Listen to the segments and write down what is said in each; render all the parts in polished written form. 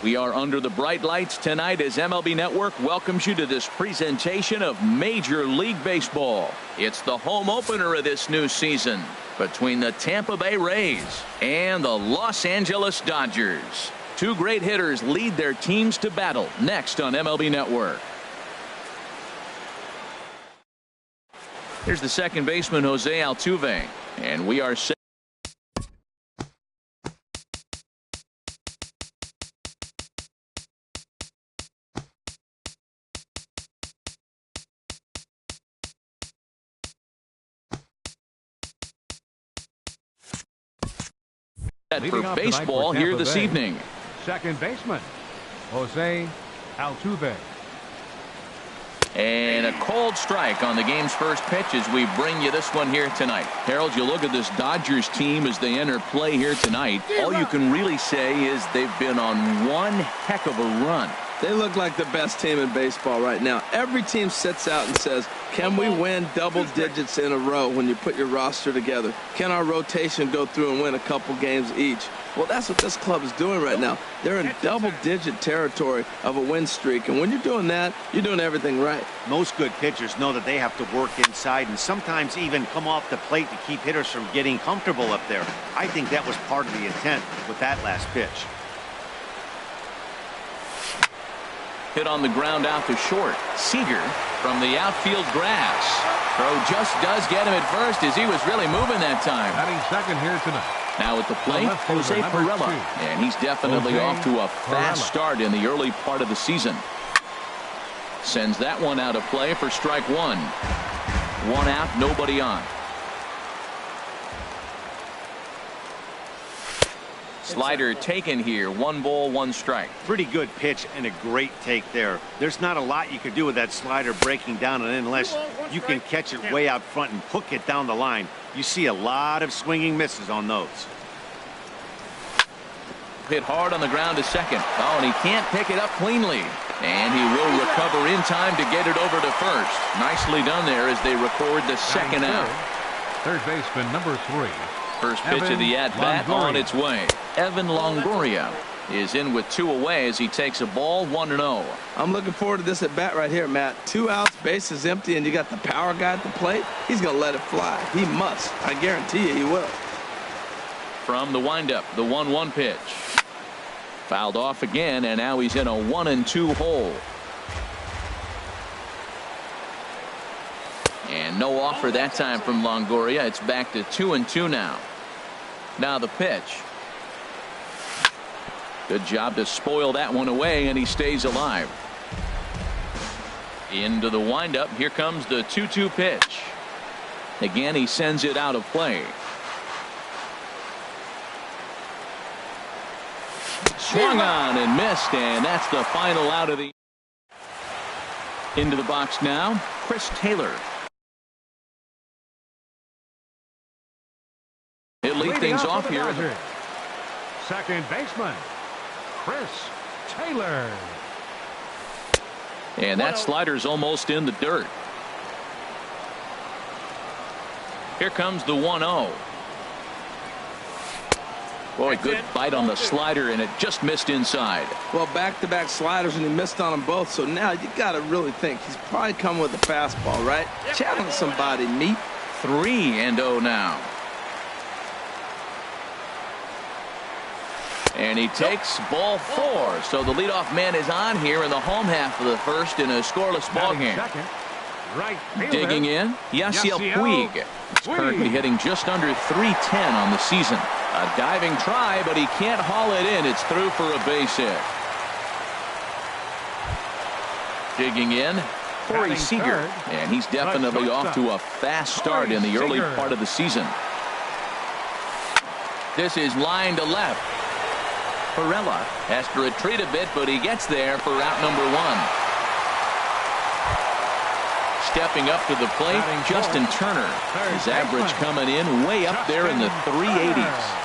We are under the bright lights tonight as MLB Network welcomes you to this presentation of Major League Baseball. It's the home opener of this new season between the Tampa Bay Rays and the Los Angeles Dodgers. Two great hitters lead their teams to battle next on MLB Network. Here's the second baseman, Jose Altuve, and we are set. For baseball here this evening. Second baseman, Jose Altuve. And a cold strike on the game's first pitch as we bring you this one here tonight. Harold, you look at this Dodgers team as they enter play here tonight. All you can really say is they've been on one heck of a run. They look like the best team in baseball right now. Every team sits out and says, can we win double digits in a row when you put your roster together? Can our rotation go through and win a couple games each? Well, that's what this club is doing right now. They're in double-digit territory of a win streak, and when you're doing that, you're doing everything right. Most good pitchers know that they have to work inside and sometimes even come off the plate to keep hitters from getting comfortable up there. I think that was part of the intent with that last pitch. Hit on the ground out to short. Seager from the outfield grass. Throw just does get him at first as he was really moving that time. Batting second here tonight. Now at the plate, Jose Pirela. And he's definitely off to a fast start in the early part of the season. Sends that one out of play for strike one. One out, nobody on. Slider taken here. 1 ball, 1 strike. Pretty good pitch and a great take there. There's not a lot you can do with that slider breaking down, and unless you can catch it way out front and hook it down the line, you see a lot of swinging misses on those. Hit hard on the ground to second. Oh, and he can't pick it up cleanly. And he will recover in time to get it over to first. Nicely done there as they record the second out. Third baseman, number 3. First pitch of the at-bat on its way. Evan Longoria is in with 2 away as he takes a ball 1-0. I'm looking forward to this at-bat right here, Matt. 2 outs, bases empty, and you got the power guy at the plate. He's going to let it fly. He must. I guarantee you he will. From the windup, the 1-1 pitch. Fouled off again, and now he's in a 1-2 hole. And no offer that time from Longoria. It's back to 2-2 now. Now the pitch. Good job to spoil that one away, and he stays alive. Into the windup. Here comes the 2-2 pitch. Again, he sends it out of play. Swung on and missed, and that's the final out of the. Into the box now, Chris Taylor. He'll lead things off here. Second baseman, Chris Taylor. And that slider's almost in the dirt. Here comes the 1-0. Boy, good bite on the slider, and it just missed inside. Well, back-to-back sliders, and he missed on them both. So now you got to really think he's probably coming with a fastball, right? Challenge somebody, meet. 3-0 now. And he takes ball 4. So the leadoff man is on here in the home half of the first in a scoreless ball game. Right digging in, Yasiel Puig. He's currently hitting just under .310 on the season. A diving try, but he can't haul it in. It's through for a base hit. Digging in, Corey Seager. And he's definitely off to a fast start in the early part of the season. This is line to left. Pirela has to retreat a bit, but he gets there for out number 1. Stepping up to the plate, Justin Turner. His average coming in way up there in the 380s.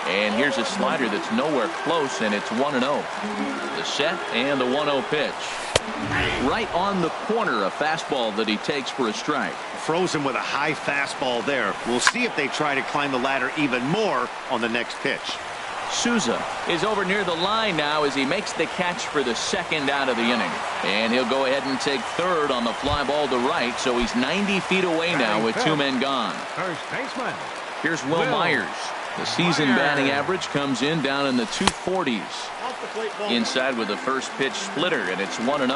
And here's a slider that's nowhere close, and it's 1-0. The set and the 1-0 pitch. Right on the corner, a fastball that he takes for a strike. Frozen with a high fastball there. We'll see if they try to climb the ladder even more on the next pitch. Souza is over near the line now as he makes the catch for the second out of the inning. And he'll go ahead and take third on the fly ball to right, so he's 90 feet away now with two men gone. First baseman. Here's Will Myers. The season batting average comes in down in the 240s. Inside with the first pitch splitter, and it's 1-0.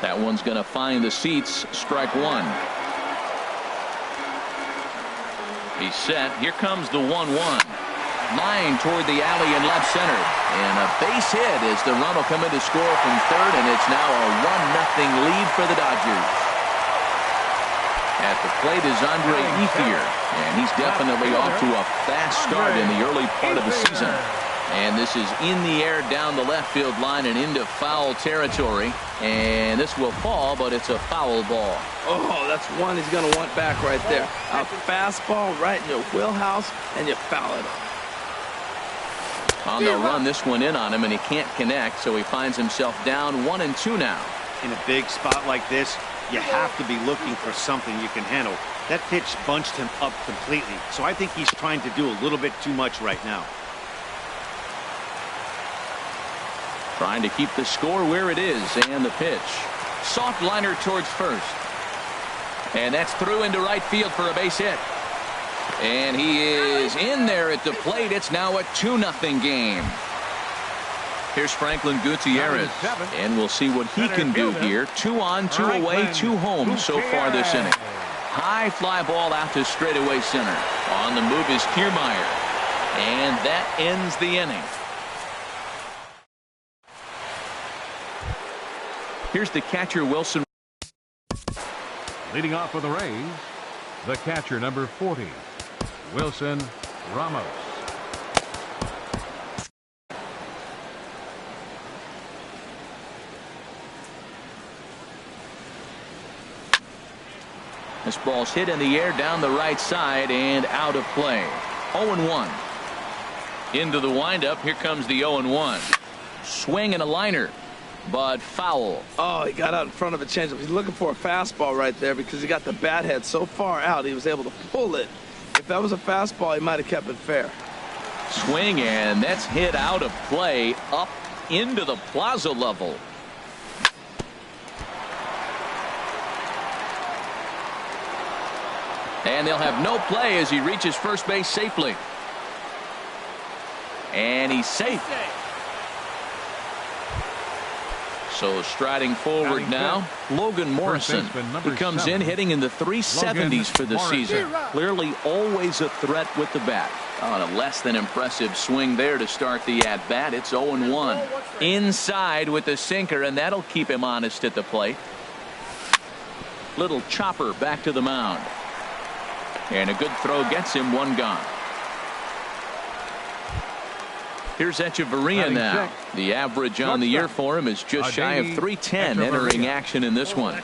That one's going to find the seats. Strike one. He's set. Here comes the 1-1. Line toward the alley in left center. And a base hit as the run will come in to score from third, and it's now a 1-0 lead for the Dodgers. At the plate is Andre Ethier, and he's definitely off to a fast start in the early part of the season. And this is in the air down the left field line and into foul territory. And this will fall, but it's a foul ball. Oh, that's one he's going to want back right there. A fastball right in your wheelhouse, and you foul it. On the run, this one in on him, and he can't connect, so he finds himself down 1-2 now. In a big spot like this, you have to be looking for something you can handle. That pitch bunched him up completely, so I think he's trying to do a little bit too much right now. Trying to keep the score where it is, and the pitch. Soft liner towards first. And that's through into right field for a base hit. And he is in there at the plate. It's now a 2-0 game. Here's Franklin Gutierrez, and we'll see what he can do here. 2 on, 2 away, 2 home so far this inning. High fly ball out to straightaway center. On the move is Kiermaier, and that ends the inning. Here's the catcher, Wilson. Leading off for the Rays, the catcher, number 40, Wilson Ramos. This ball's hit in the air down the right side and out of play. 0-1. Into the windup. Here comes the 0-1. Swing and a liner, but foul. Oh, he got out in front of a changeup. He's looking for a fastball right there because he got the bat head so far out he was able to pull it. If that was a fastball, he might have kept it fair. Swing, and that's hit out of play up into the plaza level. And they'll have no play as he reaches first base safely. And he's safe. So striding forward now, Logan Morrison. He comes in hitting in the 370s for the season. Clearly always a threat with the bat. On a less than impressive swing there to start the at-bat. It's 0-1. Inside with the sinker, and that'll keep him honest at the plate. Little chopper back to the mound. And a good throw gets him one gone. Here's Echeverria now. The average on the year for him is just shy of 310 entering action in this one.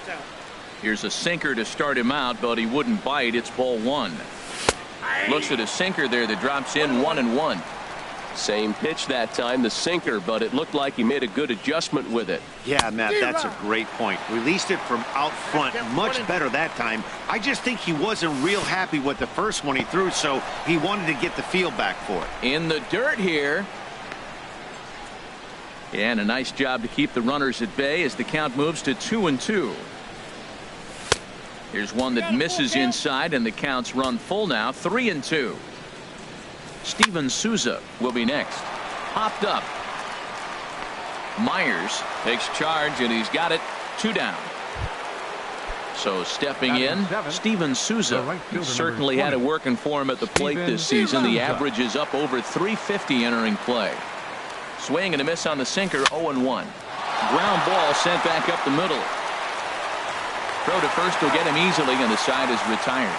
Here's a sinker to start him out, but he wouldn't bite. It's ball one. Looks at a sinker there that drops in 1-1. Same pitch that time, the sinker, but it looked like he made a good adjustment with it. Yeah, Matt, that's a great point. Released it from out front much better that time. I just think he wasn't real happy with the first one he threw, so he wanted to get the feel back for it. In the dirt here. And a nice job to keep the runners at bay as the count moves to 2-2. Here's one that misses inside, and the count's run full now, 3-2. Steven Souza will be next. Popped up. Myers takes charge, and he's got it. 2 down. So stepping in, Steven Souza certainly had it working for him at the plate this season. The average is up over 350 entering play. Swing and a miss on the sinker, 0-1. Ground ball sent back up the middle. Throw to first will get him easily, and the side is retired.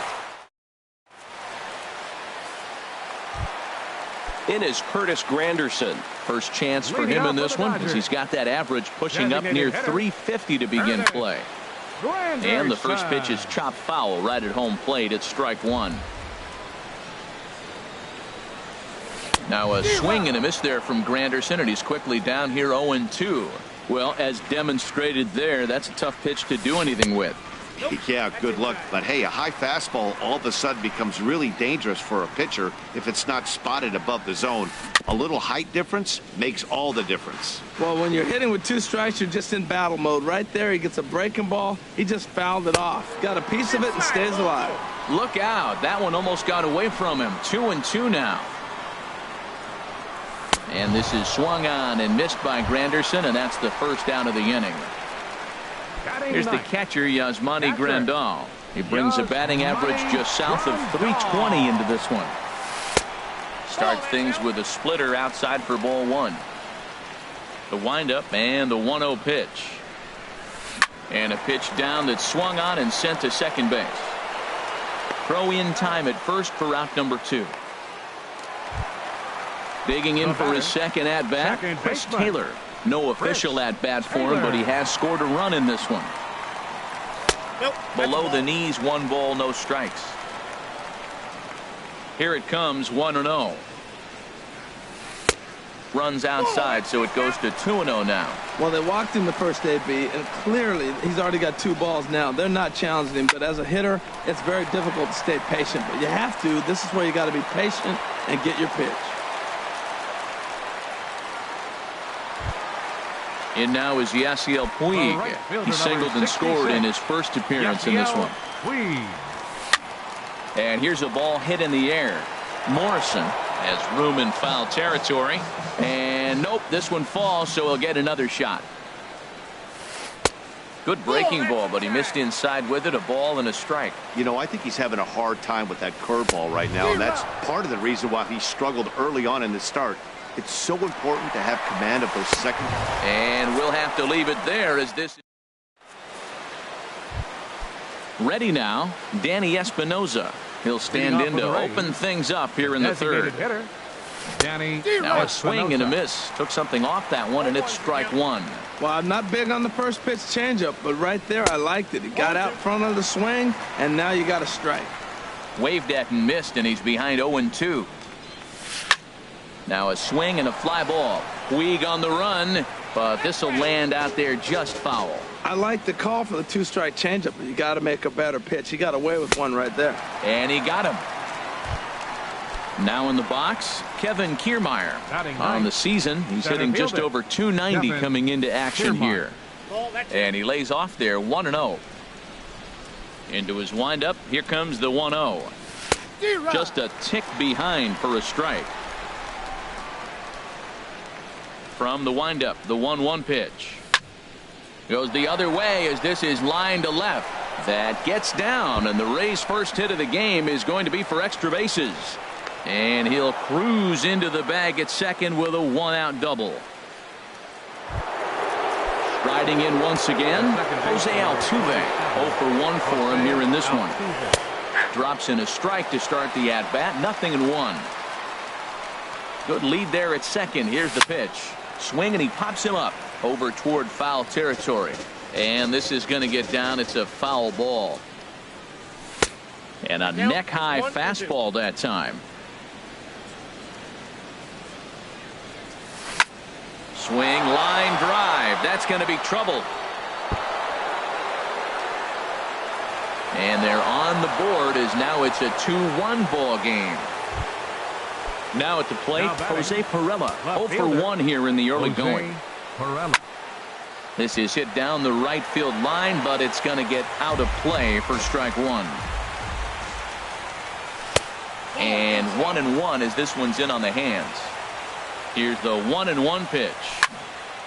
In is Curtis Granderson. First chance for him in this one, as he's got that average pushing up near 350 to begin play. And the first pitch is chopped foul right at home plate. It's strike one. Now a swing and a miss there from Granderson, and he's quickly down here 0-2. Well, as demonstrated there, that's a tough pitch to do anything with. Yeah, good luck. But hey, a high fastball all of a sudden becomes really dangerous for a pitcher if it's not spotted above the zone. A little height difference makes all the difference. Well, when you're hitting with 2 strikes, you're just in battle mode. Right there, he gets a breaking ball. He just fouled it off. Got a piece of it and stays alive. Look out. That one almost got away from him. 2-2 now. And this is swung on and missed by Granderson, and that's the first out of the inning. Here's the catcher, Yasmani Grandal. He brings a batting average just south of 320 into this one. Start things with a splitter outside for ball 1. The windup and the 1-0 pitch. And a pitch down that's swung on and sent to second base. Throw in time at first for out number 2. Digging in for his second at-bat, Chris Taylor. No official at-bat for him, but he has scored a run in this one. Below the knees, 1 ball, no strikes. Here it comes, 1-0. Runs outside, so it goes to 2-0 now. Well, they walked him the first AB, and clearly he's already got 2 balls now. They're not challenging him, but as a hitter, it's very difficult to stay patient. But you have to. This is where you got to be patient and get your pitch. In now is Yasiel Puig. He singled and scored in his first appearance in this one. And here's a ball hit in the air. Morrison has room in foul territory. And nope, this one falls, so he'll get another shot. Good breaking ball, but he missed inside with it. A ball and a strike. You know, I think he's having a hard time with that curveball right now, and that's part of the reason why he struggled early on in the start. It's so important to have command of those second. And we'll have to leave it there as this. Ready now, Danny Espinoza. He'll stand in to open things up here in the third. Now a swing and a miss. Took something off that one, and it's strike 1. Well, I'm not big on the first pitch changeup, but right there I liked it. He got out front of the swing, and now you got a strike. Waved at and missed, and he's behind 0-2. Now a swing and a fly ball. Puig on the run, but this will land out there just foul. I like the call for the 2-strike changeup, but you got to make a better pitch. He got away with one right there. And he got him. Now in the box, Kevin Kiermaier. On the season, he's hitting just over 290 coming into action here. And he lays off there, 1-0. Into his windup, here comes the 1-0. Just a tick behind for a strike. From the windup, the 1-1 pitch. Goes the other way as this is line to left. That gets down, and the Rays' first hit of the game is going to be for extra bases. And he'll cruise into the bag at second with a 1-out double. Riding in once again, Jose Altuve. 0 for 1 for him here in this one. Drops in a strike to start the at-bat. 0-1. Good lead there at second. Here's the pitch. Swing, and he pops him up over toward foul territory. And this is going to get down. It's a foul ball. And a neck-high fastball that time. Swing, line drive. That's going to be trouble. And they're on the board as now it's a 2-1 ball game. Now at the plate, Jose Pirela. 0 for 1 here in the early going. This is hit down the right field line, but it's going to get out of play for strike 1. And 1-1 as this one's in on the hands. Here's the 1-1 pitch.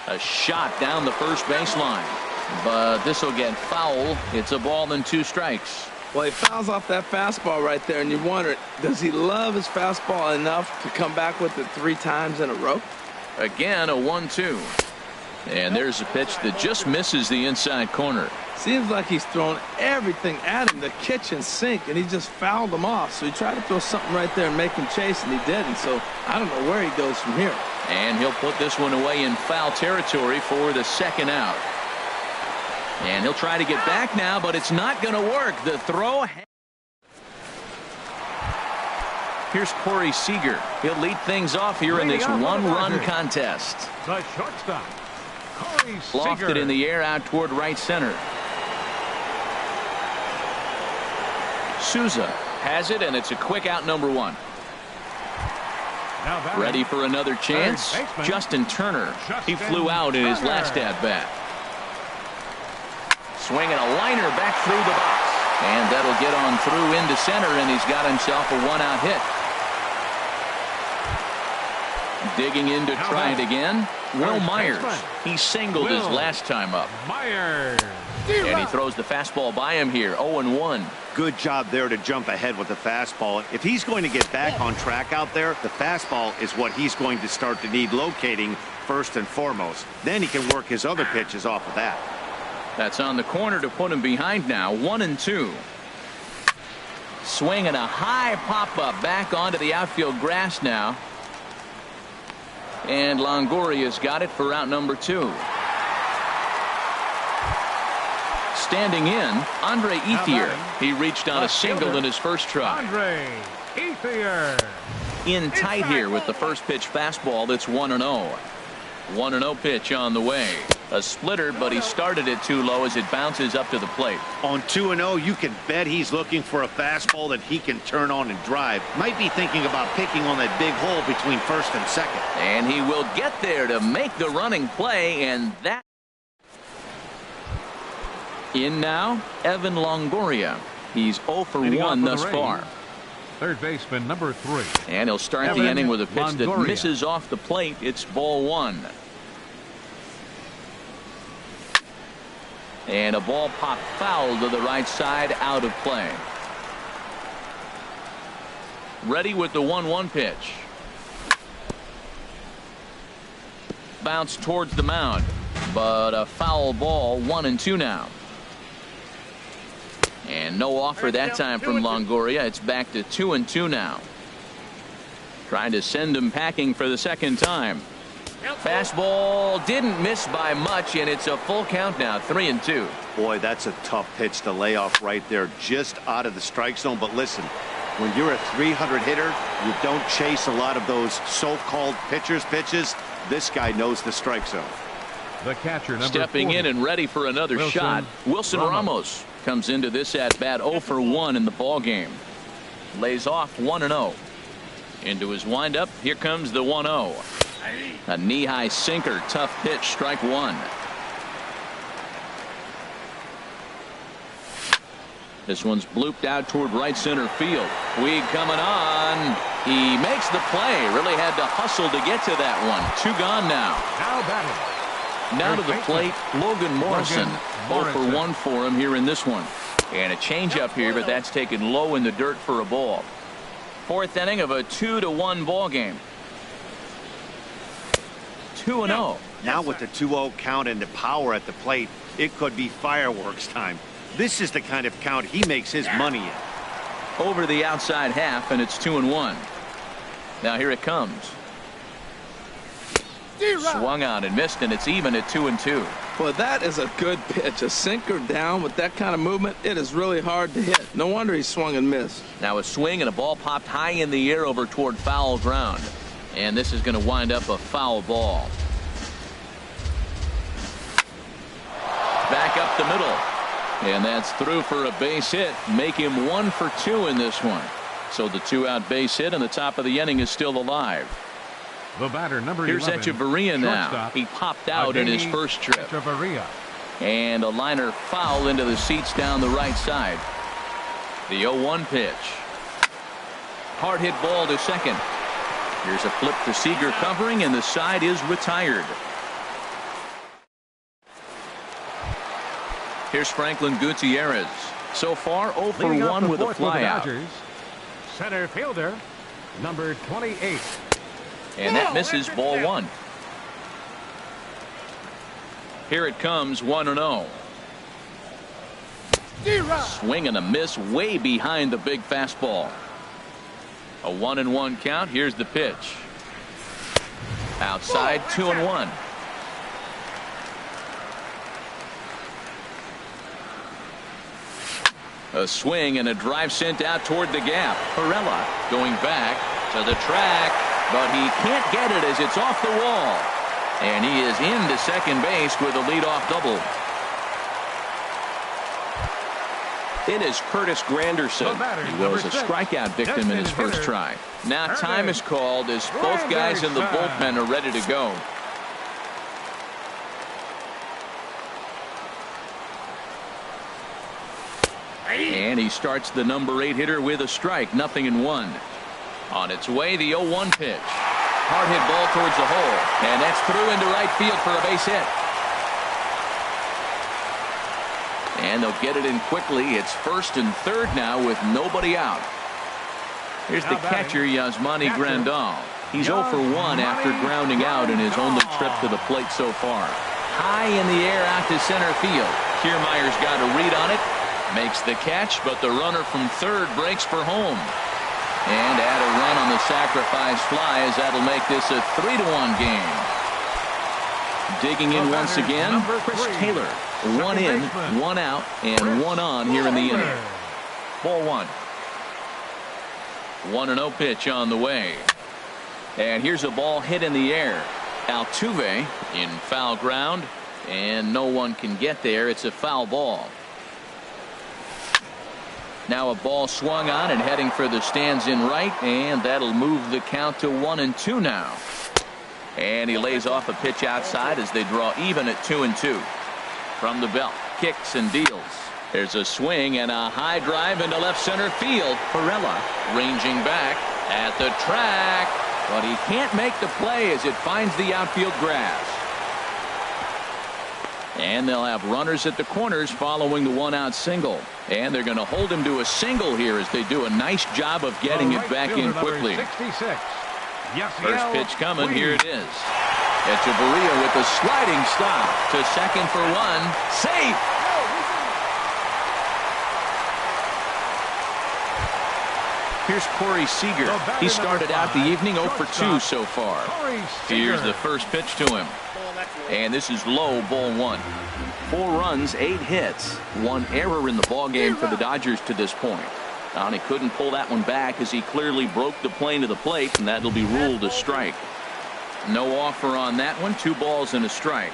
A shot down the first baseline. But this will get foul. It's a ball and 2 strikes. Well, he fouls off that fastball right there, and you wonder, does he love his fastball enough to come back with it 3 times in a row? Again, a 1-2. And there's a pitch that just misses the inside corner. Seems like he's thrown everything at him, the kitchen sink, and he just fouled them off. So he tried to throw something right there and make him chase, and he didn't. So I don't know where he goes from here. And he'll put this one away in foul territory for the second out. And he'll try to get back now, but it's not going to work. The throw. Here's Corey Seager. He'll lead things off here in this 1-run contest. The shortstop, Corey Seager. Lofted in the air out toward right center. Souza has it, and it's a quick out, number 1. Ready for another chance. Justin Turner. He flew out in his last at-bat. Swinging a liner back through the box. And that'll get on through into center, and he's got himself a 1-out hit. Digging in to try it again. Will Myers. He singled his last time up. And he throws the fastball by him here. 0-1. Good job there to jump ahead with the fastball. If he's going to get back on track out there, the fastball is what he's going to start to need locating first and foremost. Then he can work his other pitches off of that. That's on the corner to put him behind now. 1-2. Swinging a high pop-up back onto the outfield grass now. And Longoria's got it for out number 2. Standing in, Andre Ethier. He reached on a single in his first try. Andre Ethier. In tight here with the first pitch fastball. That's 1-0. 1-0 pitch on the way. A splitter, but he started it too low as it bounces up to the plate. On 2-0, you can bet he's looking for a fastball that he can turn on and drive. Might be thinking about picking on that big hole between first and second. And he will get there to make the running play, and that. In now, Evan Longoria. He's 0 for 1 thus far. Third baseman number 3. And he'll start the inning with a pitch that misses off the plate. It's ball 1. And a ball popped foul to the right side, out of play. Ready with the 1-1 pitch. Bounce towards the mound, but a foul ball. 1-2 now. And no offer that time from Longoria. It's back to 2-2 now. Trying to send him packing for the second time. Fastball didn't miss by much, and it's a full count now. 3-2. Boy, that's a tough pitch to lay off right there, just out of the strike zone. But listen, when you're a 300 hitter, you don't chase a lot of those so-called pitches. This guy knows the strike zone. The catcher number stepping 40. in and ready for another shot. Wilson Ramos comes into this at bat 0 for 1 in the ball game. Lays off 1-0. Into his windup. Here comes the 1-0. A knee-high sinker. Tough pitch. Strike 1. This one's blooped out toward right center field. Puig coming on. He makes the play. Really had to hustle to get to that one. 2 gone now. Now batting. Now to the plate, Logan Morrison. 0 for 1 for him here in this one. And a changeup here, but that's taken low in the dirt for a ball. 4th inning of a 2-1 ball game. 2-0. Now with the 2-0 count and the power at the plate, it could be fireworks time. This is the kind of count he makes his money in. Over the outside half, and it's 2-1. Now here it comes. Swung out and missed, and it's even at 2-2. Well, that is a good pitch. A sinker down with that kind of movement, it is really hard to hit. No wonder he swung and missed. Now a swing and a ball popped high in the air over toward foul ground. And this is going to wind up a foul ball. Back up the middle. And that's through for a base hit. Make him 1 for 2 in this one. So the 2-out base hit, and the top of the inning is still alive. The batter number Here's 11. Echeverria now. Shortstop. He popped out in his first trip. Echeverria. And a liner foul into the seats down the right side. The 0-1 pitch. Hard hit ball to second. Here's a flip to Seager covering, and the side is retired. Here's Franklin Gutierrez. So far 0 for 1 with a flyout. Center fielder number 28. And that misses, ball 1. Here it comes, 1-0. Swing and a miss way behind the big fastball. A 1-1 count. Here's the pitch. Outside, 2-1. A swing and a drive sent out toward the gap. Perella going back to the track, but he can't get it as it's off the wall. And he is into second base with a leadoff double. In is Curtis Granderson. He was a strikeout victim in his first try. Now time is called as both guys in the bullpen are ready to go. And he starts the number 8 hitter with a strike, 0-1. On its way, the 0-1 pitch. Hard hit ball towards the hole, and that's through into right field for a base hit. And they'll get it in quickly. It's first and third now with nobody out. Here's the catcher, Yasmani Grandal. He's 0 for 1 after grounding out in his only trip to the plate so far. High in the air out to center field. Kiermaier's got a read on it. Makes the catch, but the runner from third breaks for home. And add a run on the sacrifice fly as that'll make this a 3-1 game. Digging in once again, Chris Taylor. 1 in, 1 out, and 1 on here in the inning. Ball 1. 1-0 pitch on the way. And here's a ball hit in the air. Altuve in foul ground, and no one can get there. It's a foul ball. Now a ball swung on and heading for the stands in right, and that'll move the count to 1-2 now. And he lays off a pitch outside as they draw even at 2-2. From the belt, kicks and deals. There's a swing and a high drive into left center field. Perella ranging back at the track, but he can't make the play as it finds the outfield grass. And they'll have runners at the corners following the 1-out single. And they're going to hold him to a single here as they do a nice job of getting it back in quickly. 66. First pitch coming. Here it is. Echeverria with a sliding stop to second for 1. Safe. Here's Corey Seager. He started out the evening 0 for 2 so far. Here's the first pitch to him. And this is low, ball 1. 4 runs, 8 hits, 1 error in the ballgame for the Dodgers to this point. And he couldn't pull that one back as he clearly broke the plane to the plate, and that'll be ruled a strike. No offer on that one. 2 balls and a strike.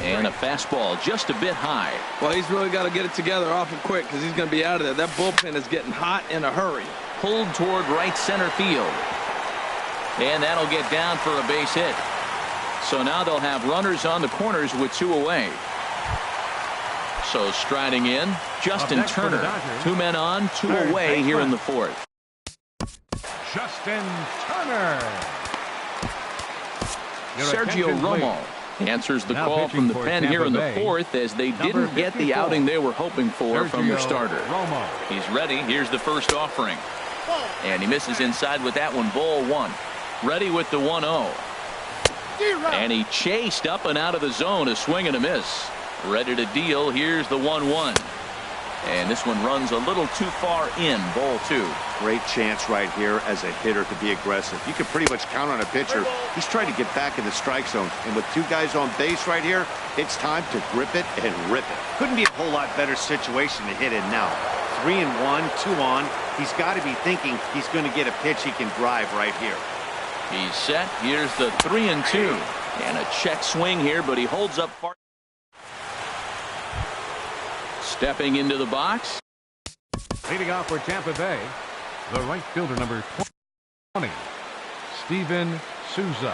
And a fastball just a bit high. Well, he's really got to get it together awful quick because he's going to be out of there. That bullpen is getting hot in a hurry. Pulled toward right center field. And that'll get down for a base hit. So now they'll have runners on the corners with 2 away. So striding in, Justin Turner. 2 men on, 2 away here in the 4th. Justin Turner. Sergio Romo answers the call from the pen here in the 4th as they didn't get the outing they were hoping for from their starter. He's ready. Here's the first offering. And he misses inside with that one. Ball 1. Ready with the 1-0. And he chased up and out of the zone. A swing and a miss. Ready to deal. Here's the 1-1. And this one runs a little too far in. Ball 2. Great chance right here as a hitter to be aggressive. You can pretty much count on a pitcher. He's trying to get back in the strike zone. And with 2 guys on base right here, it's time to grip it and rip it. Couldn't be a whole lot better situation to hit in now. 3-1, 2 on. He's got to be thinking he's going to get a pitch he can drive right here. He's set. Here's the 3-2. And a check swing here, but he holds up far. Stepping into the box. Leading off for Tampa Bay, the right fielder number 20, Steven Souza.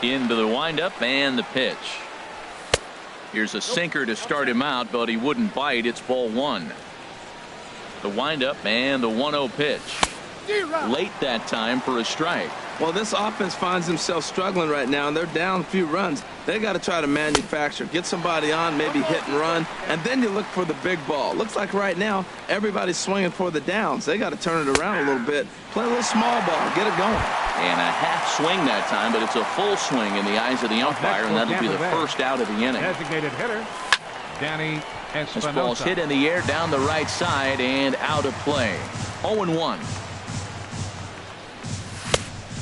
Into the windup and the pitch. Here's a sinker to start him out, but he wouldn't bite. It's ball 1. The windup and the 1-0 pitch. Late that time for a strike. Well, this offense finds themselves struggling right now, and they're down a few runs. They got to try to manufacture, get somebody on, maybe hit and run, and then you look for the big ball. Looks like right now everybody's swinging for the downs. They got to turn it around a little bit, play a little small ball, get it going. And a half swing that time, but it's a full swing in the eyes of the umpire, and that'll be the first out of the inning. Designated hitter, Danny Espinosa. This ball's hit in the air down the right side and out of play. 0-1.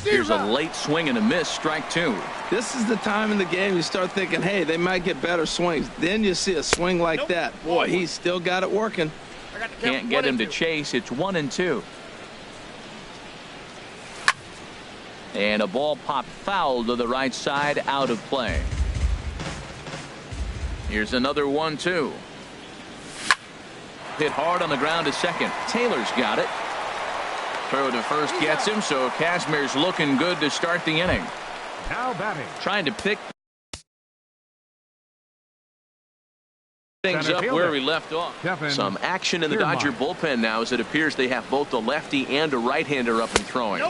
Here's a late swing and a miss, strike 2. This is the time in the game you start thinking, hey, they might get better swings. Then you see a swing like that. Boy, he's still got it working. Can't get him to chase. It's 1-2. And a ball popped foul to the right side, out of play. Here's another 1-2. Hit hard on the ground to second. Taylor's got it. Throw to first gets him, so Kazmir's looking good to start the inning. Now batting. Trying to pick things Center up fielder. where we left off. Kevin Some action in the Kiermaier. Dodger bullpen now, as it appears they have both a lefty and a right-hander up and throwing.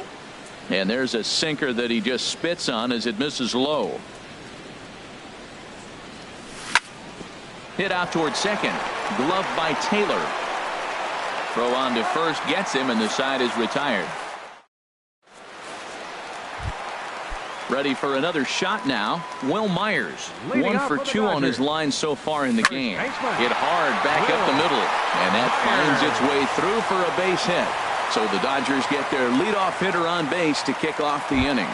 And there's a sinker that he just spits on as it misses low. Hit out towards second. Glove by Taylor. Throw on to first gets him, and the side is retired. Ready for another shot now. Will Myers, Leading 1 off for for the 2 on his Dodgers. line so far in the game. baseman. Hit hard back up the middle, and that finds its way through for a base hit. So the Dodgers get their leadoff hitter on base to kick off the inning.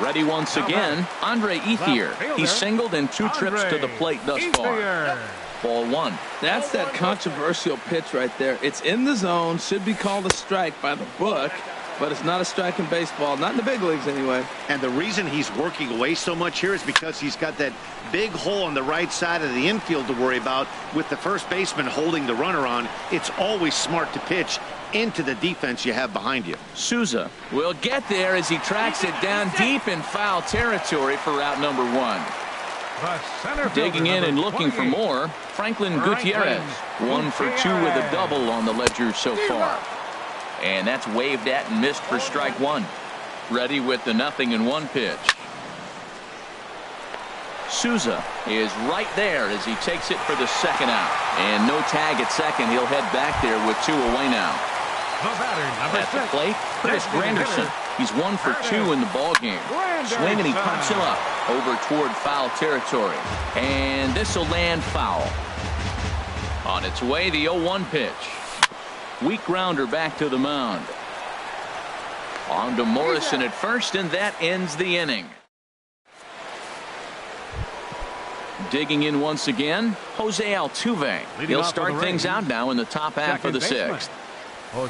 Ready once again, Andre Ethier. He singled in 2 trips to the plate thus far. Ball 1. That's that controversial pitch right there. It's in the zone, should be called a strike by the book, but it's not a strike in baseball, not in the big leagues anyway. And the reason he's working away so much here is because he's got that big hole on the right side of the infield to worry about. With the first baseman holding the runner on, it's always smart to pitch into the defense you have behind you. Souza will get there as he tracks it down deep in foul territory for out number 1. Digging in and looking for more, Franklin Gutierrez. 1 for 2 with a double on the ledger so far. And that's waved at and missed for strike 1. Ready with the 0-1 pitch. Souza is right there as he takes it for the second out. And no tag at second. He'll head back there with 2 away now. At the plate, Chris Granderson. He's 1 for 2 in the ballgame. Swing, and he pops him up over toward foul territory. And this will land foul. On its way, the 0-1 pitch. Weak grounder back to the mound. On to Morrison at first, and that ends the inning. Digging in once again, Jose Altuve. He'll start things out now in the top half of the 6th.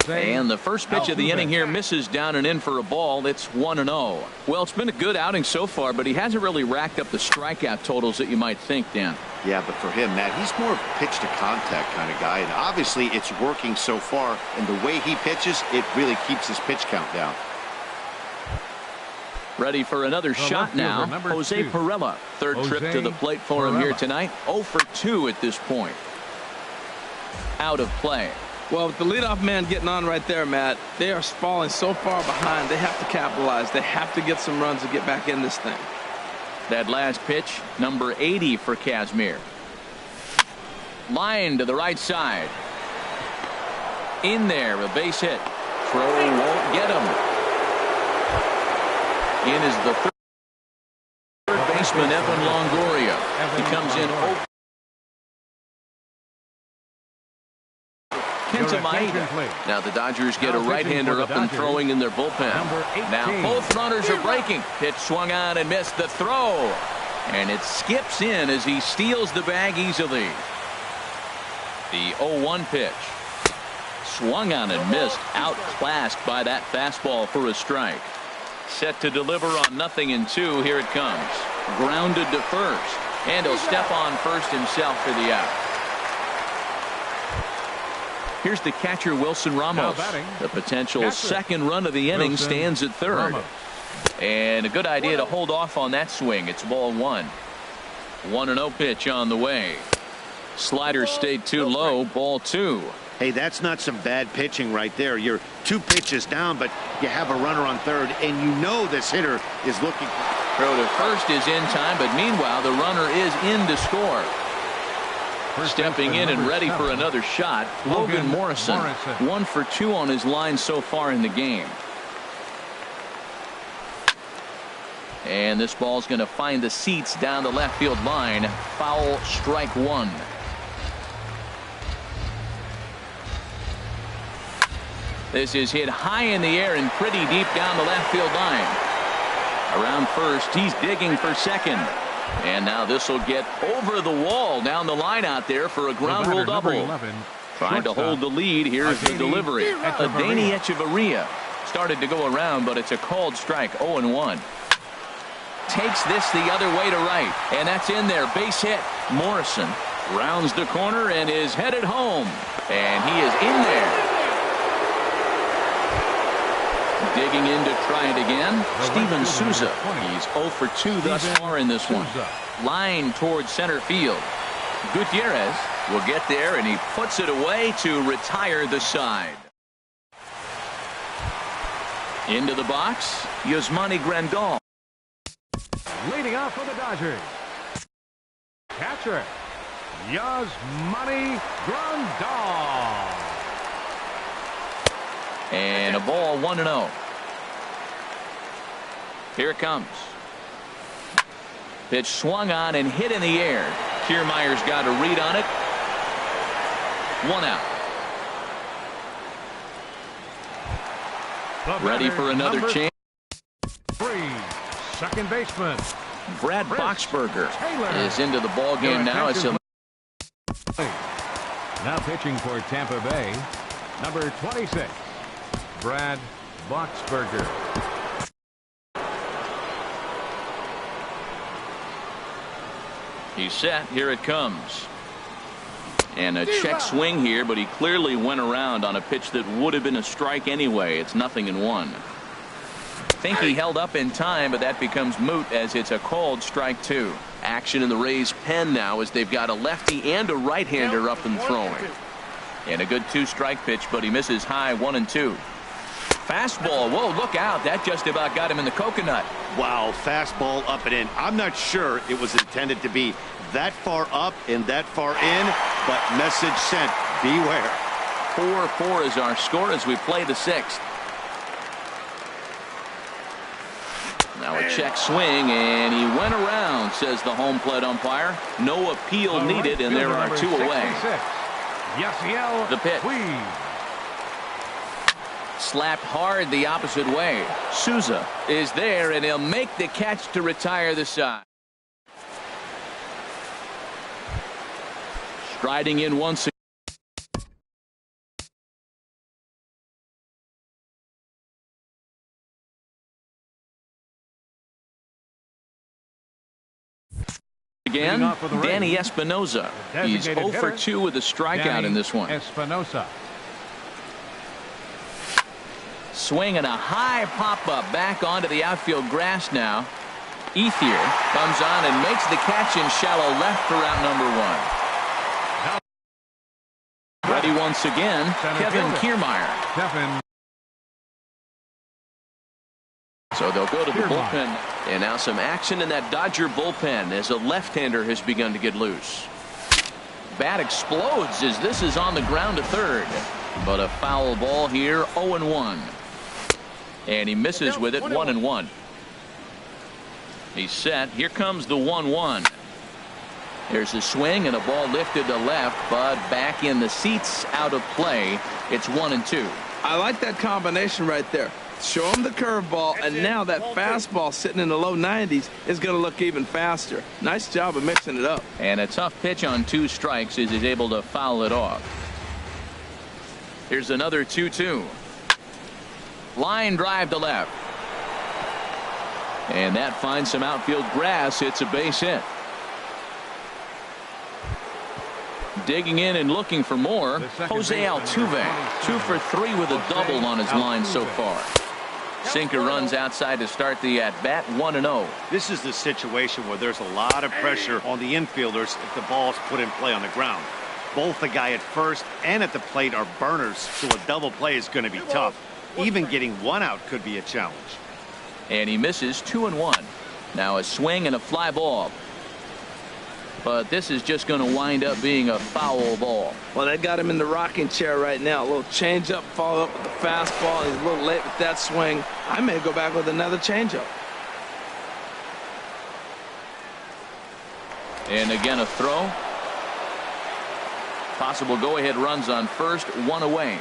And the first pitch of the inning here misses down and in for a ball. It's 1-0. Well, it's been a good outing so far, but he hasn't really racked up the strikeout totals that you might think, Dan. Yeah, but for him, Matt, he's more of a pitch to contact kind of guy, and obviously it's working so far, and the way he pitches, it really keeps his pitch count down. Ready for another shot now, Jose Pirela. Third trip to the plate for him here tonight. 0 for 2 at this point. Out of play. Well, with the leadoff man getting on right there, Matt, they are falling so far behind. They have to capitalize. They have to get some runs to get back in this thing. That last pitch, number 80 for Kazmir. Line to the right side. In there, a base hit. Throw won't get him. In is the third baseman, Evan Longoria. He comes in 0. Kenta Maeda. Now the Dodgers get a right-hander up and throwing in their bullpen. Now both runners are breaking. Pitch swung on and missed the throw. And it skips in as he steals the bag easily. The 0-1 pitch. Swung on and missed. Outclassed by that fastball for a strike. Set to deliver on 0-2. Here it comes. Grounded to first. And he'll step on first himself for the out. Here's the catcher, Wilson Ramos. The potential second run of the inning stands at third. And a good idea to hold off on that swing. It's ball 1. 1-0 pitch on the way. Slider stayed too low. Ball 2. Hey, that's not some bad pitching right there. You're 2 pitches down, but you have a runner on third, and you know this hitter is looking. Throw to first is in time, but meanwhile, the runner is in to score. Stepping in and ready for another shot, Logan Morrison. 1 for 2 on his line so far in the game. And this ball's going to find the seats down the left field line. Foul, strike 1. This is hit high in the air and pretty deep down the left field line. Around first, he's digging for second. And now this will get over the wall down the line out there for a ground rule double. Trying to hold the lead. Here's the delivery. Adeiny Echeverria started to go around, but it's a called strike. 0-1. takes this the other way to right, and that's in there. Base hit. Morrison rounds the corner and is headed home, and he is in there. Digging in to try it again, Steven Souza. He's 0 for 2 thus far in this one. Line towards center field. Gutierrez will get there, and he puts it away to retire the side. Into the box, Yasmani Grandal. Leading off for the Dodgers, catcher Yasmani Grandal. And a ball, 1-0. Here it comes. Pitch swung on and hit in the air. Kiermaier's got a read on it. 1 out. Ready for another chance. 3, second baseman Brad Boxberger is into the ball game now. It's now pitching for Tampa Bay, number 26, Brad Boxberger. He's set. Here it comes. And a check swing here, but he clearly went around on a pitch that would have been a strike anyway. It's 0-1. Think he held up in time, but that becomes moot as it's a called strike 2. Action in the Rays' pen now as they've got a lefty and a right-hander up and throwing. And a good 2-strike pitch, but he misses high, 1-2. Fastball. Whoa, look out. That just about got him in the coconut. Wow, fastball up and in. I'm not sure it was intended to be that far up and that far in, but message sent. Beware. 4-4 is our score as we play the 6th. Now a check swing, and he went around, says the home plate umpire. No appeal needed, and there are 2 away. The pitch. Slapped hard the opposite way. Souza is there, and he'll make the catch to retire the side. Striding in once again. Danny Espinosa. He's 0 for 2 with a strikeout in this one. Espinosa. Swing and a high pop-up back onto the outfield grass now. Ethier comes on and makes the catch in shallow left for out number 1. Ready once again, Kevin Kiermaier. So they'll go to the bullpen. And now some action in that Dodger bullpen as a left-hander has begun to get loose. Bat explodes as this is on the ground to third. But a foul ball here, 0-1. And he misses with it, 1-1. He's set. Here comes the 1-1. There's a swing and a ball lifted to left, but back in the seats, out of play. It's 1-2. I like that combination right there. Show him the curveball, and now that fastball sitting in the low 90s is going to look even faster. Nice job of mixing it up. And a tough pitch on 2 strikes as he's able to foul it off. Here's another 2-2. Line drive to left. And that finds some outfield grass. It's a base hit. Digging in and looking for more, Jose Altuve, 2 for 3 with a double on his line so far. Sinker runs outside to start the at-bat, 1-0. This is the situation where there's a lot of pressure on the infielders if the ball's put in play on the ground. Both the guy at first and at the plate are burners, so a double play is going to be tough. Even getting 1 out could be a challenge. And he misses, 2-1. Now a swing and a fly ball. But this is just going to wind up being a foul ball. Well, that got him in the rocking chair right now. A little changeup, follow up with the fastball. He's a little late with that swing. I may go back with another changeup. And again, a throw. Possible go-ahead runs on first, 1 away.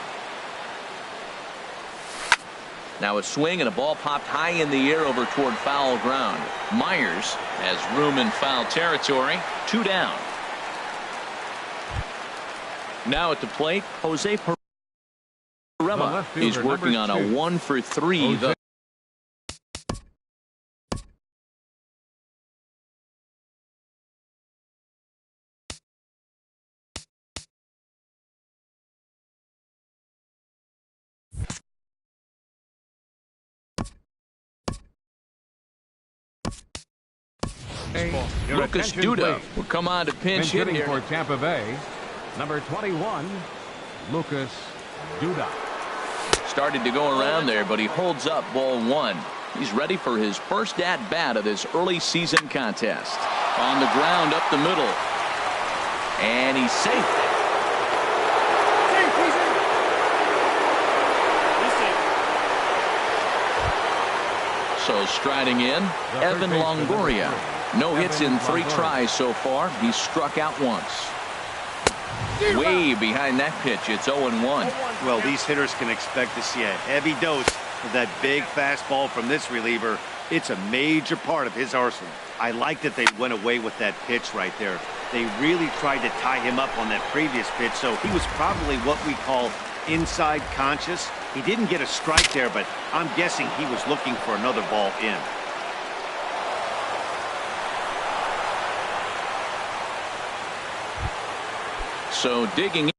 Now a swing and a ball popped high in the air over toward foul ground. Myers has room in foul territory. 2 down. Now at the plate, Jose Pirela. He's working on a 1 for 3. Lucas Duda will come on to pinch hit here. For Tampa Bay, number 21, Lucas Duda. Started to go around there, but he holds up ball one. He's ready for his first at-bat of this early season contest. On the ground up the middle. And he's safe. So striding in, Evan Longoria. No hits in 3 tries so far. He's struck out once. Way behind that pitch. It's 0-1. Well, these hitters can expect to see a heavy dose of that big fastball from this reliever. It's a major part of his arsenal. I like that they went away with that pitch right there. They really tried to tie him up on that previous pitch, so he was probably what we call inside conscious. He didn't get a strike there, but I'm guessing he was looking for another ball in. So digging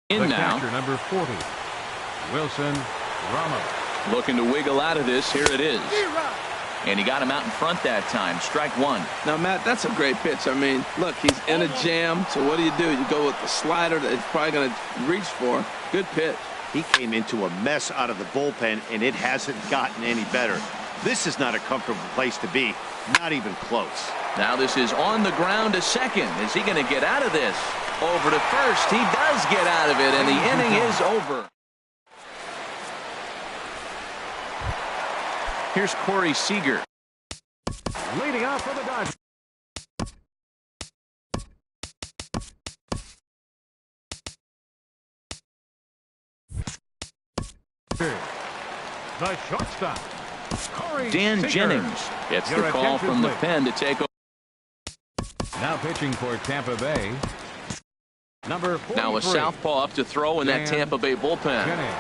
in now. Catcher, number 40, Wilson Ramos. Looking to wiggle out of this. Here it is. And he got him out in front that time. Strike one. Now, Matt, that's a great pitch. I mean, look, he's in a jam. So what do? You go with the slider that he's probably going to reach for. Good pitch. He came into a mess out of the bullpen, and it hasn't gotten any better. This is not a comfortable place to be. Not even close. Now this is on the ground to second. Is he going to get out of this? Over to first. He does get out of it, and the inning is over. Here's Corey Seager. Leading off for the Dodgers. The shortstop, Corey Dan Seager. Jennings gets the call from the pen to take over. Now pitching for Tampa Bay, number 43. Now a southpaw up to throw in that Tampa Bay bullpen. Jennings.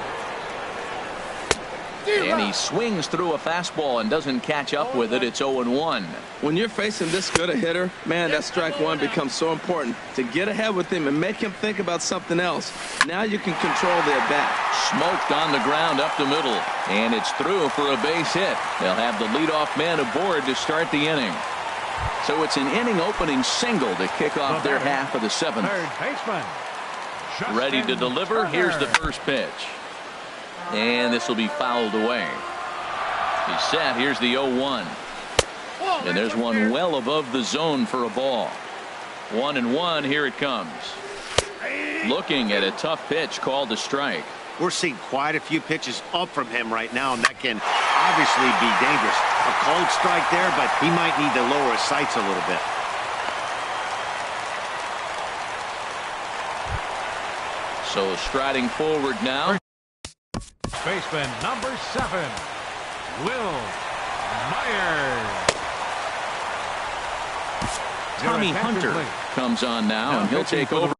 And he swings through a fastball and doesn't catch up with it. It's 0-1. When you're facing this good a hitter, man, that strike one becomes so important to get ahead with him and make him think about something else. Now you can control the at-bat. Smoked on the ground up the middle. And it's through for a base hit. They'll have the leadoff man aboard to start the inning. So it's an inning opening single to kick off their half of the 7th. Third baseman. Ready to deliver. Here's the first pitch. And this will be fouled away. He's set. Here's the 0-1. And there's one well above the zone for a ball. 1-1. Here it comes. Looking at a tough pitch called a strike. We're seeing quite a few pitches up from him right now, and that can obviously be dangerous. A cold strike there, but he might need to lower his sights a little bit. So striding forward now. Baseman number 7, Will Myers. Tommy Hunter comes on now, and he'll take over.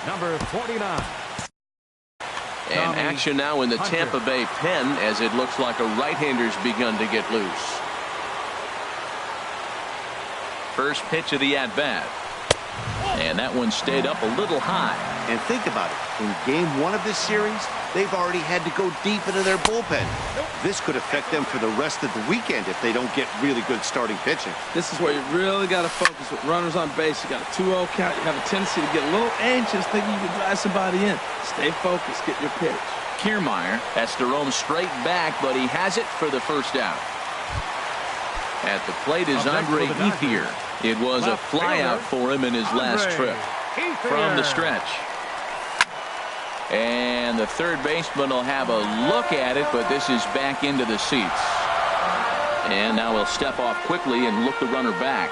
Number 49. And action now in the Tampa Bay pen as it looks like a right-hander's begun to get loose. First pitch of the at-bat. And that one stayed up a little high. And think about it. In game 1 of this series, they've already had to go deep into their bullpen. This could affect them for the rest of the weekend if they don't get really good starting pitching. This is where you really got to focus with runners on base. You got a 2-0 count. You have a tendency to get a little anxious thinking you can drive somebody in. Stay focused. Get your pitch. Kiermaier has to roam straight back, but he has it for the first out. At the plate is Andre Ethier. It was a flyout for him in his last trip. From the stretch. And the third baseman will have a look at it, but this is back into the seats. And now he'll step off quickly and look the runner back.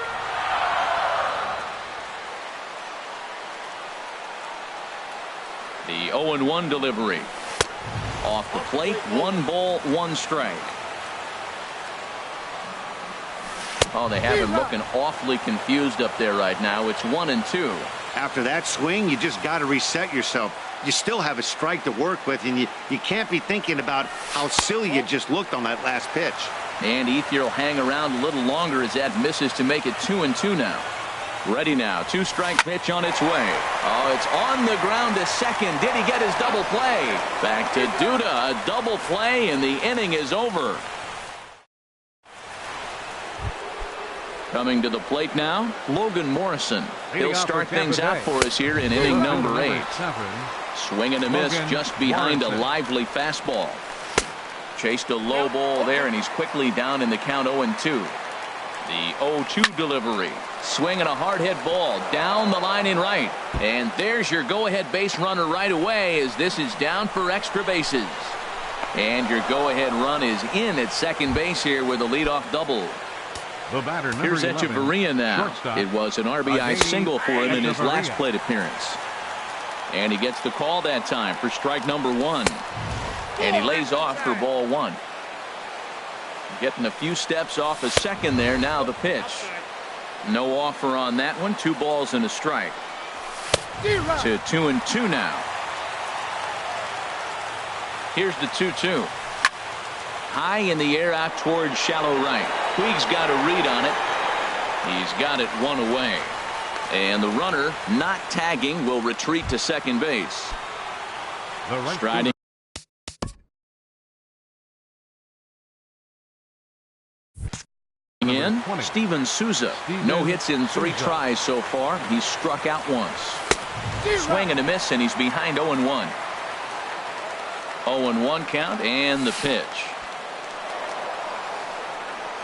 The 0-1 delivery. Off the plate, 1 ball, 1 strike. Oh, they have him looking awfully confused up there right now. It's 1-2. After that swing, you just got to reset yourself. You still have a strike to work with, and you can't be thinking about how silly you just looked on that last pitch. And Ethier will hang around a little longer as that misses to make it 2-2 now. Ready now. 2-strike pitch on its way. Oh, it's on the ground to second. Did he get his double play? Back to Duda. A double play, and the inning is over. Coming to the plate now, Logan Morrison. He'll start things out for us here in inning number 8. Swing and a miss just behind a lively fastball. Chased a low ball there, and he's quickly down in the count 0-2. The 0-2 delivery. Swing and a hard hit ball down the line in right. And there's your go-ahead base runner right away as this is down for extra bases. And your go-ahead run is in at second base here with a leadoff double. The batter, here's 11, Echeverria now. shortstop. It was an RBI single for him in his last plate appearance. And he gets the call that time for strike number 1. And he lays off for ball 1. Getting a few steps off a second there. Now the pitch. No offer on that one. 2 balls and a strike. To 2-2 now. Here's the 2-2. High in the air out towards shallow right. Puig's got a read on it. He's got it 1 away. And the runner, not tagging, will retreat to second base. Striding in, Steven Souza. No hits in 3 tries so far. He's struck out once. Swing and a miss, and he's behind 0-1. 0-1 count, and the pitch.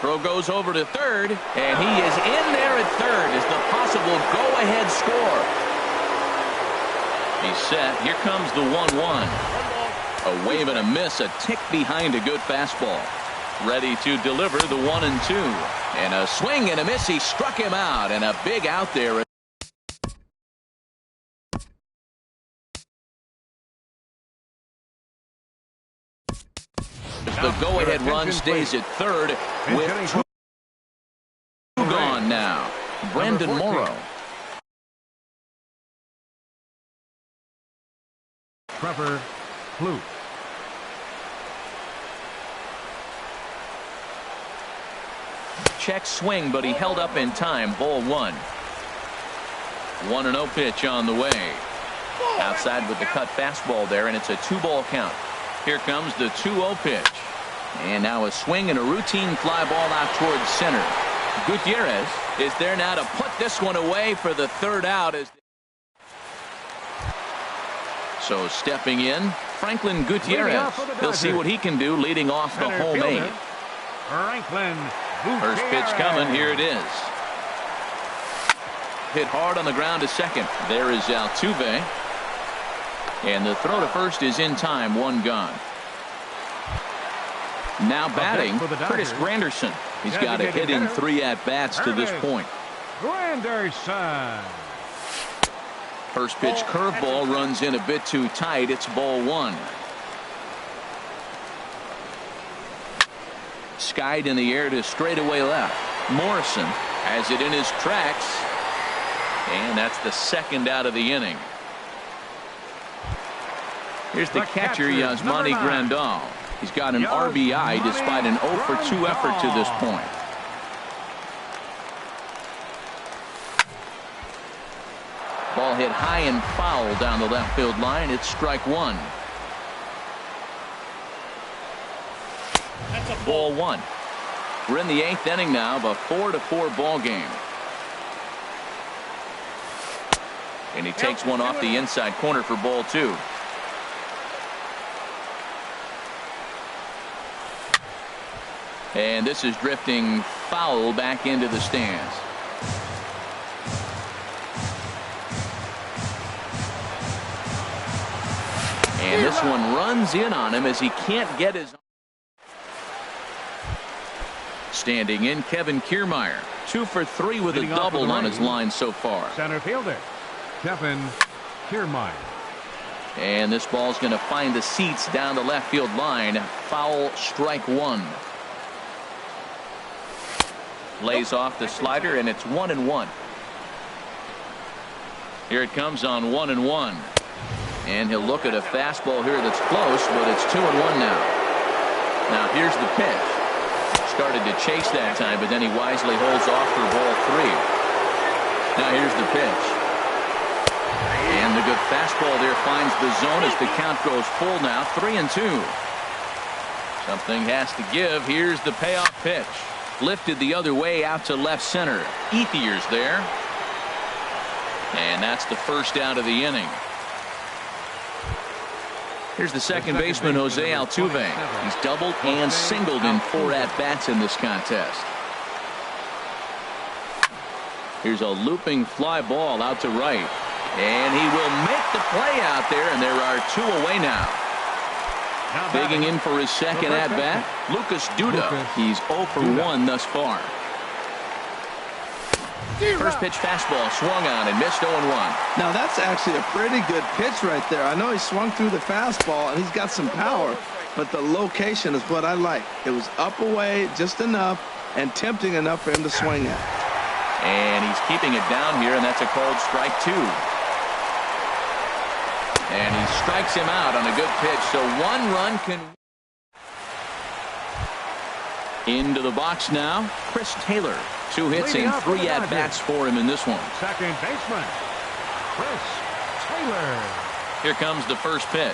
Throw goes over to third, and he is in there at third as the possible go-ahead score. He's set. Here comes the 1-1. A wave and a miss, a tick behind a good fastball. Ready to deliver the 1-2. And a swing and a miss. He struck him out, and a big out there. The go-ahead run stays at third with 2 gone now. Brandon Morrow. Trevor Plouffe. Check swing, but he held up in time. Ball 1. 1-0 pitch on the way. Outside with the cut fastball there, and it's a 2-ball count. Here comes the 2-0 pitch. And now a swing and a routine fly ball out towards center. Gutierrez is there now to put this one away for the 3rd out. So stepping in, Franklin Gutierrez. He'll see what he can do leading off the home 8. Franklin First pitch coming. Here it is. Hit hard on the ground to second. There is Altuve. And the throw to first is in time. 1 gone. Now batting, Curtis Granderson. He's got a hit in 3 at-bats to this point. Granderson. First pitch curveball runs in a bit too tight. It's ball 1. Skied in the air to straightaway left. Morrison has it in his tracks. And that's the 2nd out of the inning. Here's the catcher, Yasmani Grandal. He's got an RBI despite an 0-for-2 effort to this point. Ball hit high and foul down the left field line. It's strike 1. Ball 1. We're in the 8th inning now of a 4-4 ball game. And he takes one off the inside corner for ball 2. And this is drifting foul back into the stands. And this one runs in on him as he can't get his. Standing in, Kevin Kiermaier. 2 for 3 with a double on his line so far. Center fielder, Kevin Kiermaier. And this ball's going to find the seats down the left field line. Foul, strike 1. Lays off the slider, and it's 1-1. Here it comes on 1-1. And he'll look at a fastball here that's close, but it's 2-1 now. Now here's the pitch. Started to chase that time, but then he wisely holds off for ball 3. Now here's the pitch. And the good fastball there finds the zone as the count goes full now, 3-2. Something has to give. Here's the payoff pitch. Lifted the other way out to left center. Ethier's there. And that's the first out of the inning. Here's the second baseman, Jose Altuve. He's doubled and singled in 4 at-bats in this contest. Here's a looping fly ball out to right. And he will make the play out there, and there are 2 away now. Digging in for his second at-bat, Lucas Duda. He's 0 for 1 thus far. First pitch fastball swung on and missed 0-1. Now that's actually a pretty good pitch right there. I know he swung through the fastball and he's got some power, but the location is what I like. It was up away just enough and tempting enough for him to swing at. And he's keeping it down here, and that's a called strike 2. And he strikes him out on a good pitch, so 1 run can... Into the box now, Chris Taylor. 2 hits and 3 at-bats for him in this one. Second baseman, Chris Taylor. Here comes the first pitch.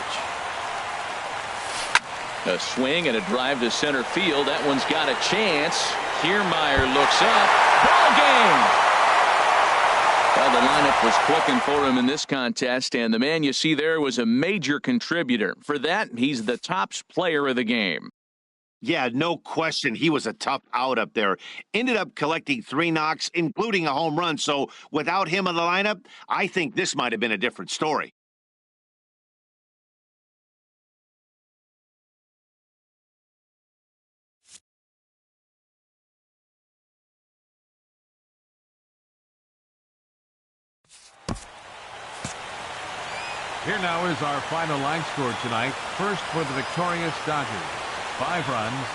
A swing and a drive to center field. That one's got a chance. Kiermaier looks up. Ball game! Well, the lineup was clicking for him in this contest, and the man you see there was a major contributor. For that, he's the top player of the game. Yeah, no question. He was a tough out up there. Ended up collecting 3 knocks, including a home run. So without him in the lineup, I think this might have been a different story. Here now is our final line score tonight. First for the victorious Dodgers. 5 runs,